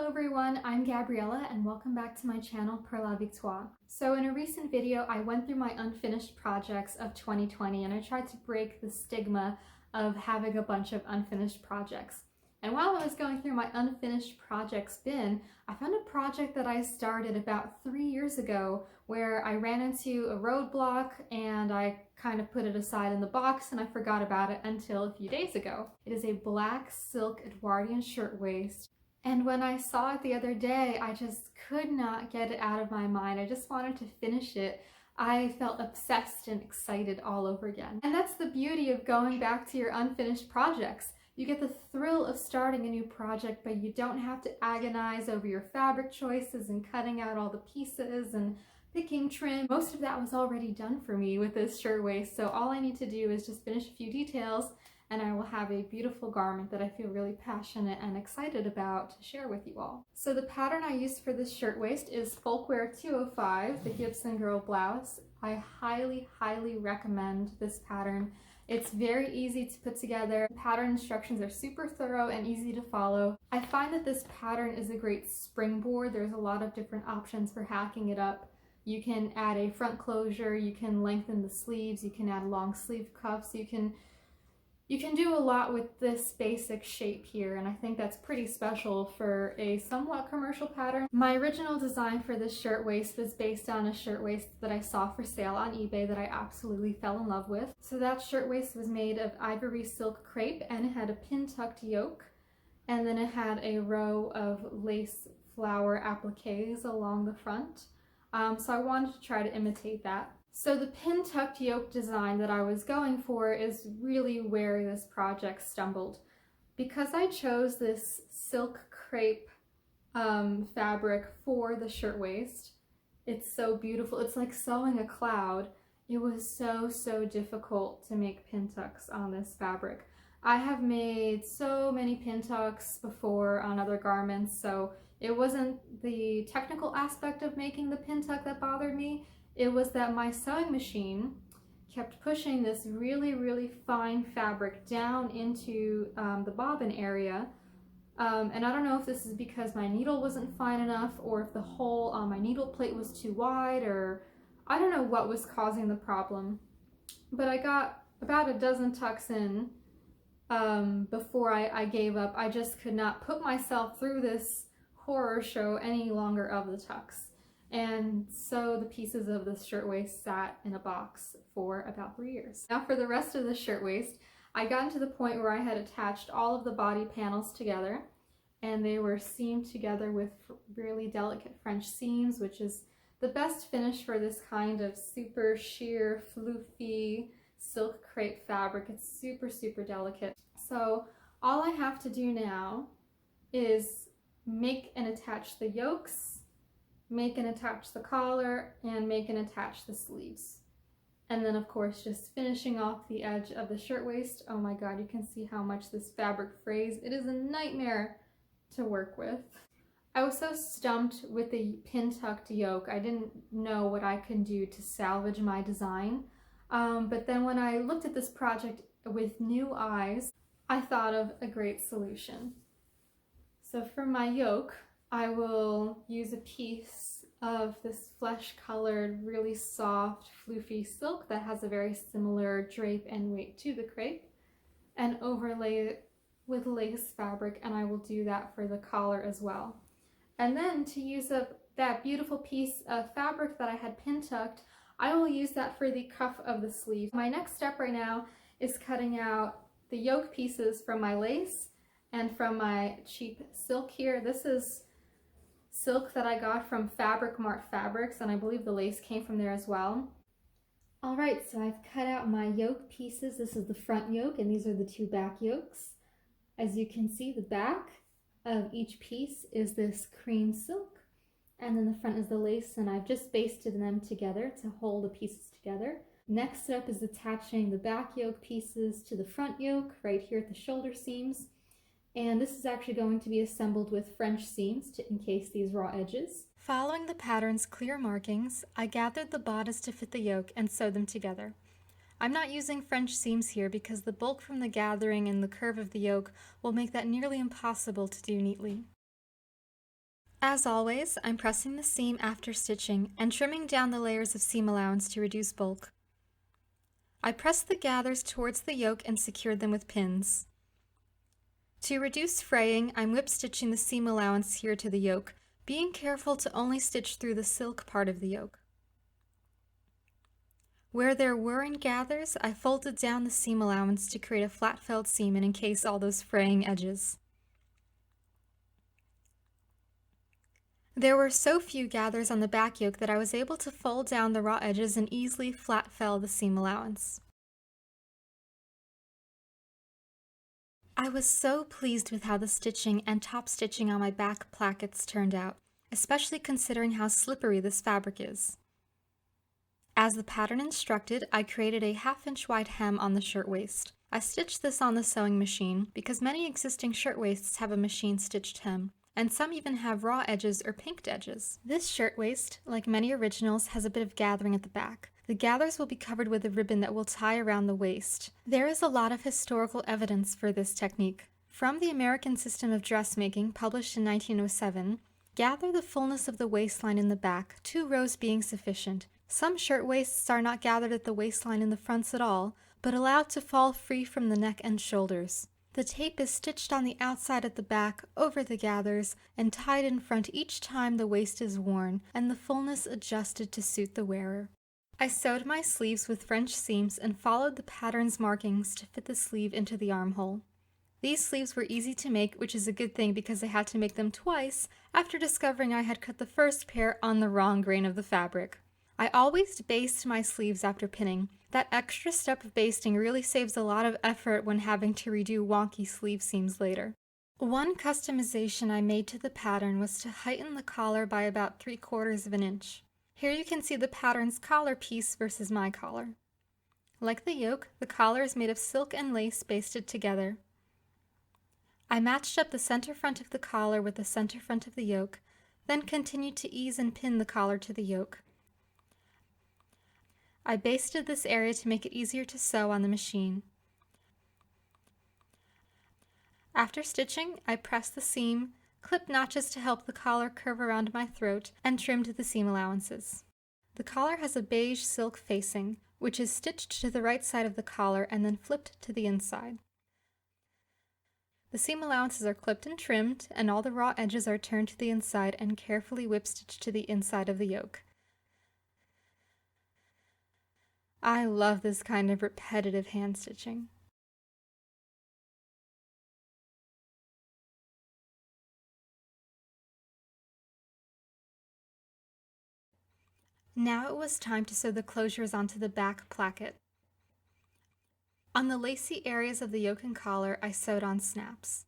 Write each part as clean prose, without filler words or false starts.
Hello everyone, I'm Gabriella and welcome back to my channel Pour la Victoire. So in a recent video I went through my unfinished projects of 2020 and I tried to break the stigma of having a bunch of unfinished projects. And while I was going through my unfinished projects bin, I found a project that I started about 3 years ago where I ran into a roadblock and I kind of put it aside in the box and I forgot about it until a few days ago. It is a black silk Edwardian shirtwaist. And when I saw it the other day, I just could not get it out of my mind. I just wanted to finish it. I felt obsessed and excited all over again. And that's the beauty of going back to your unfinished projects. You get the thrill of starting a new project, but you don't have to agonize over your fabric choices and cutting out all the pieces and picking trim. Most of that was already done for me with this shirtwaist, so all I need to do is just finish a few details and I will have a beautiful garment that I feel really passionate and excited about to share with you all. So the pattern I used for this shirtwaist is Folkwear 205, the Gibson Girl Blouse. I highly recommend this pattern. It's very easy to put together. The pattern instructions are super thorough and easy to follow. I find that this pattern is a great springboard. There's a lot of different options for hacking it up. You can add a front closure, you can lengthen the sleeves, you can add long sleeve cuffs, you can do a lot with this basic shape here, and I think that's pretty special for a somewhat commercial pattern. My original design for this shirtwaist was based on a shirtwaist that I saw for sale on eBay that I absolutely fell in love with. So that shirtwaist was made of ivory silk crepe and it had a pin-tucked yoke, and then it had a row of lace flower appliques along the front. So I wanted to try to imitate that. So the pin-tucked yoke design that I was going for is really where this project stumbled. Because I chose this silk crepe fabric for the shirtwaist, it's so beautiful. It's like sewing a cloud. It was so difficult to make pin tucks on this fabric. I have made so many pin tucks before on other garments, so it wasn't the technical aspect of making the pin tuck that bothered me. It was that my sewing machine kept pushing this really fine fabric down into the bobbin area. And I don't know if this is because my needle wasn't fine enough or if the hole on my needle plate was too wide, or I don't know what was causing the problem. But I got about a dozen tucks in before I gave up. I just could not put myself through this horror show any longer of the tucks. And so the pieces of this shirtwaist sat in a box for about 3 years. Now for the rest of the shirtwaist, I got to the point where I had attached all of the body panels together, and they were seamed together with really delicate French seams, which is the best finish for this kind of super sheer, floofy silk crepe fabric. It's super delicate. So all I have to do now is make and attach the yokes, make and attach the collar, and make and attach the sleeves. And then of course just finishing off the edge of the shirtwaist. Oh my god, you can see how much this fabric frays. It is a nightmare to work with. I was so stumped with the pin-tucked yoke. I didn't know what I could do to salvage my design. But then when I looked at this project with new eyes, I thought of a great solution. So for my yoke, I will use a piece of this flesh-colored, really soft, floofy silk that has a very similar drape and weight to the crepe, and overlay it with lace fabric, and I will do that for the collar as well. And then to use up that beautiful piece of fabric that I had pin-tucked, I will use that for the cuff of the sleeve. My next step right now is cutting out the yoke pieces from my lace and from my cheap silk here. This is silk that I got from Fabric Mart Fabrics, and I believe the lace came from there as well. Alright, so I've cut out my yoke pieces. This is the front yoke, and these are the two back yokes. As you can see, the back of each piece is this cream silk, and then the front is the lace, and I've just basted them together to hold the pieces together. Next step is attaching the back yoke pieces to the front yoke right here at the shoulder seams. And this is actually going to be assembled with French seams to encase these raw edges. Following the pattern's clear markings, I gathered the bodice to fit the yoke and sewed them together. I'm not using French seams here because the bulk from the gathering and the curve of the yoke will make that nearly impossible to do neatly. As always, I'm pressing the seam after stitching and trimming down the layers of seam allowance to reduce bulk. I pressed the gathers towards the yoke and secured them with pins. To reduce fraying, I'm whip stitching the seam allowance here to the yoke, being careful to only stitch through the silk part of the yoke. Where there weren't gathers, I folded down the seam allowance to create a flat felled seam and encase all those fraying edges. There were so few gathers on the back yoke that I was able to fold down the raw edges and easily flat fell the seam allowance. I was so pleased with how the stitching and top stitching on my back plackets turned out, especially considering how slippery this fabric is. As the pattern instructed, I created a 1/2 inch wide hem on the shirtwaist. I stitched this on the sewing machine because many existing shirtwaists have a machine stitched hem, and some even have raw edges or pinked edges. This shirtwaist, like many originals, has a bit of gathering at the back. The gathers will be covered with a ribbon that will tie around the waist. There is a lot of historical evidence for this technique. From the American System of Dressmaking, published in 1907, gather the fullness of the waistline in the back, 2 rows being sufficient. Some shirtwaists are not gathered at the waistline in the fronts at all, but allowed to fall free from the neck and shoulders. The tape is stitched on the outside at the back, over the gathers, and tied in front each time the waist is worn, and the fullness adjusted to suit the wearer. I sewed my sleeves with French seams and followed the pattern's markings to fit the sleeve into the armhole. These sleeves were easy to make, which is a good thing because I had to make them twice after discovering I had cut the first pair on the wrong grain of the fabric. I always baste my sleeves after pinning. That extra step of basting really saves a lot of effort when having to redo wonky sleeve seams later. One customization I made to the pattern was to heighten the collar by about 3/4 of an inch. Here you can see the pattern's collar piece versus my collar. Like the yoke, the collar is made of silk and lace basted together. I matched up the center front of the collar with the center front of the yoke, then continued to ease and pin the collar to the yoke. I basted this area to make it easier to sew on the machine. After stitching, I pressed the seam, clipped notches to help the collar curve around my throat, and trimmed the seam allowances. The collar has a beige silk facing, which is stitched to the right side of the collar and then flipped to the inside. The seam allowances are clipped and trimmed, and all the raw edges are turned to the inside and carefully whip stitched to the inside of the yoke. I love this kind of repetitive hand stitching. Now it was time to sew the closures onto the back placket. On the lacy areas of the yoke and collar, I sewed on snaps.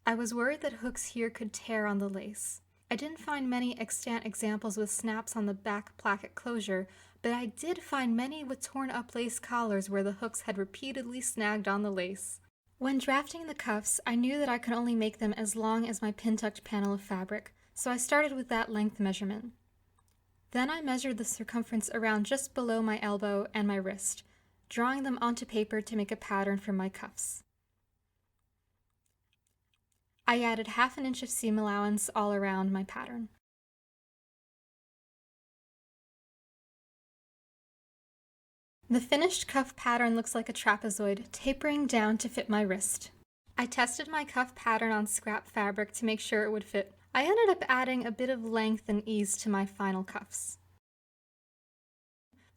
I was worried that hooks here could tear on the lace. I didn't find many extant examples with snaps on the back placket closure, but I did find many with torn up lace collars where the hooks had repeatedly snagged on the lace. When drafting the cuffs, I knew that I could only make them as long as my pintucked panel of fabric, so I started with that length measurement. Then I measured the circumference around just below my elbow and my wrist, drawing them onto paper to make a pattern for my cuffs. I added 1/2 inch of seam allowance all around my pattern. The finished cuff pattern looks like a trapezoid, tapering down to fit my wrist. I tested my cuff pattern on scrap fabric to make sure it would fit. I ended up adding a bit of length and ease to my final cuffs.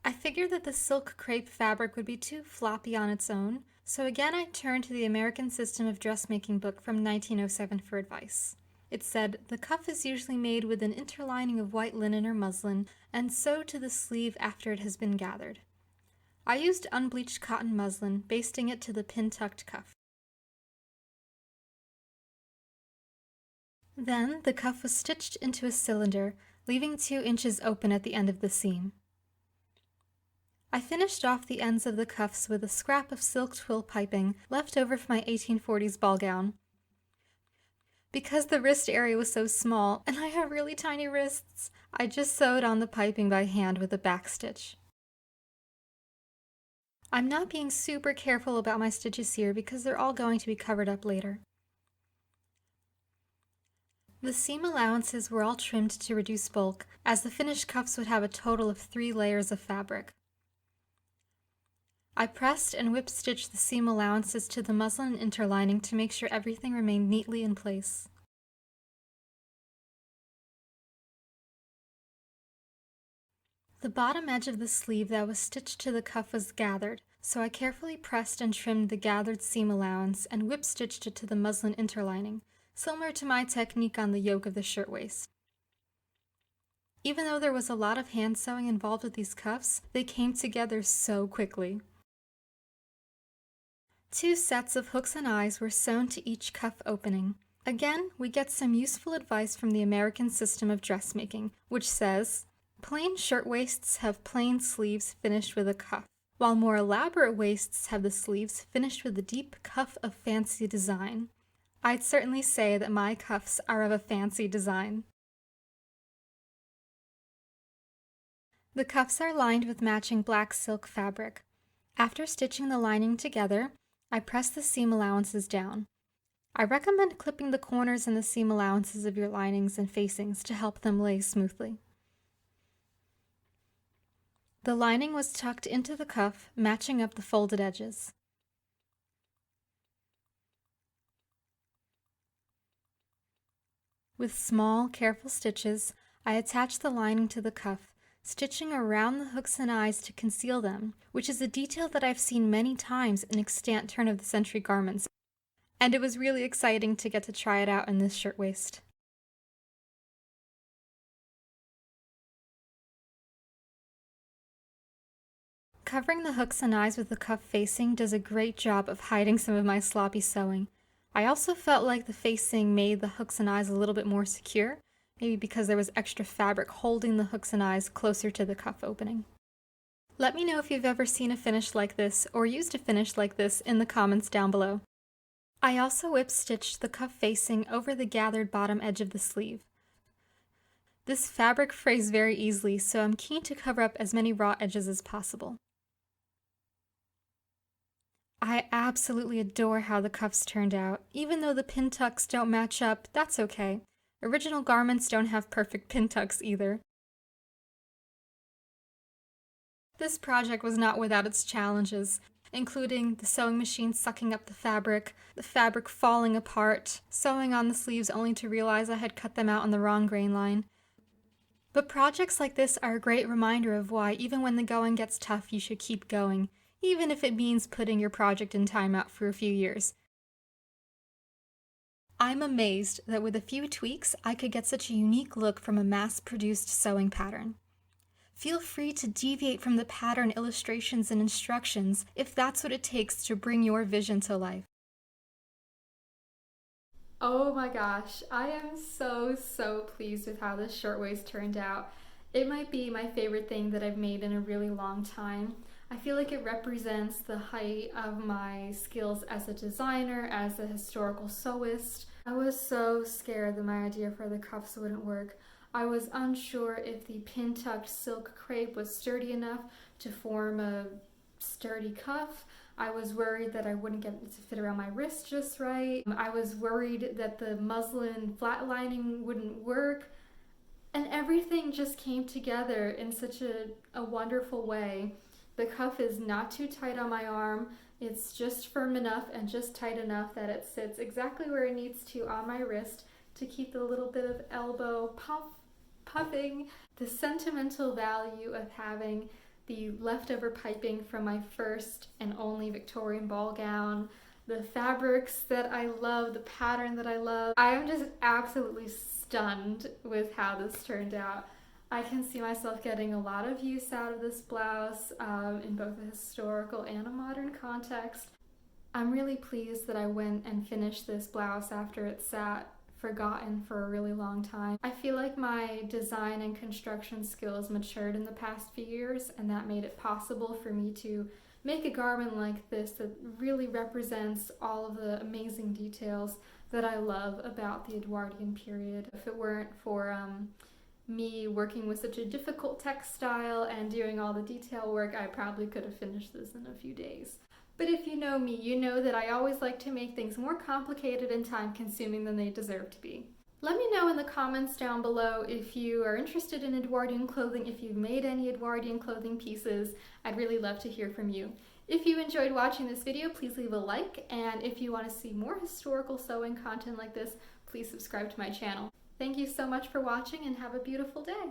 I figured that the silk crepe fabric would be too floppy on its own, so again I turned to the American System of Dressmaking book from 1907 for advice. It said, the cuff is usually made with an interlining of white linen or muslin and sewed to the sleeve after it has been gathered. I used unbleached cotton muslin, basting it to the pin-tucked cuff. Then the cuff was stitched into a cylinder, leaving 2 inches open at the end of the seam. I finished off the ends of the cuffs with a scrap of silk twill piping left over from my 1840s ball gown. Because the wrist area was so small, and I have really tiny wrists, I just sewed on the piping by hand with a back stitch. I'm not being super careful about my stitches here because they're all going to be covered up later. The seam allowances were all trimmed to reduce bulk, as the finished cuffs would have a total of 3 layers of fabric. I pressed and whip stitched the seam allowances to the muslin interlining to make sure everything remained neatly in place. The bottom edge of the sleeve that was stitched to the cuff was gathered, so I carefully pressed and trimmed the gathered seam allowance and whip stitched it to the muslin interlining, similar to my technique on the yoke of the shirtwaist. Even though there was a lot of hand sewing involved with these cuffs, they came together so quickly. 2 sets of hooks and eyes were sewn to each cuff opening. Again, we get some useful advice from the American system of dressmaking, which says, plain shirtwaists have plain sleeves finished with a cuff, while more elaborate waists have the sleeves finished with a deep cuff of fancy design. I'd certainly say that my cuffs are of a fancy design. The cuffs are lined with matching black silk fabric. After stitching the lining together, I press the seam allowances down. I recommend clipping the corners and the seam allowances of your linings and facings to help them lay smoothly. The lining was tucked into the cuff, matching up the folded edges. With small, careful stitches, I attached the lining to the cuff, stitching around the hooks and eyes to conceal them, which is a detail that I've seen many times in extant turn-of-the-century garments, and it was really exciting to get to try it out in this shirtwaist. Covering the hooks and eyes with the cuff facing does a great job of hiding some of my sloppy sewing. I also felt like the facing made the hooks and eyes a little bit more secure, maybe because there was extra fabric holding the hooks and eyes closer to the cuff opening. Let me know if you've ever seen a finish like this or used a finish like this in the comments down below. I also whip stitched the cuff facing over the gathered bottom edge of the sleeve. This fabric frays very easily, so I'm keen to cover up as many raw edges as possible. I absolutely adore how the cuffs turned out. Even though the pin tucks don't match up, that's okay. Original garments don't have perfect pin tucks either. This project was not without its challenges, including the sewing machine sucking up the fabric falling apart, sewing on the sleeves only to realize I had cut them out on the wrong grain line. But projects like this are a great reminder of why, even when the going gets tough, you should keep going, even if it means putting your project in timeout for a few years. I'm amazed that with a few tweaks, I could get such a unique look from a mass-produced sewing pattern. Feel free to deviate from the pattern illustrations and instructions if that's what it takes to bring your vision to life. Oh my gosh, I am so pleased with how this shirtwaist turned out. It might be my favorite thing that I've made in a really long time. I feel like it represents the height of my skills as a designer, as a historical sewist. I was so scared that my idea for the cuffs wouldn't work. I was unsure if the pin-tucked silk crepe was sturdy enough to form a sturdy cuff. I was worried that I wouldn't get it to fit around my wrist just right. I was worried that the muslin flat lining wouldn't work. And everything just came together in such a wonderful way. The cuff is not too tight on my arm. It's just firm enough and just tight enough that it sits exactly where it needs to on my wrist to keep the little bit of elbow puffing. The sentimental value of having the leftover piping from my first and only Victorian ball gown, the fabrics that I love, the pattern that I love. I am just absolutely stunned with how this turned out. I can see myself getting a lot of use out of this blouse in both a historical and a modern context. I'm really pleased that I went and finished this blouse after it sat forgotten for a really long time. I feel like my design and construction skills matured in the past few years, and that made it possible for me to make a garment like this that really represents all of the amazing details that I love about the Edwardian period. If it weren't for me working with such a difficult textile and doing all the detail work, I probably could have finished this in a few days. But if you know me, you know that I always like to make things more complicated and time-consuming than they deserve to be. Let me know in the comments down below if you are interested in Edwardian clothing, if you've made any Edwardian clothing pieces. I'd really love to hear from you. If you enjoyed watching this video, please leave a like, and if you want to see more historical sewing content like this, please subscribe to my channel. Thank you so much for watching and have a beautiful day!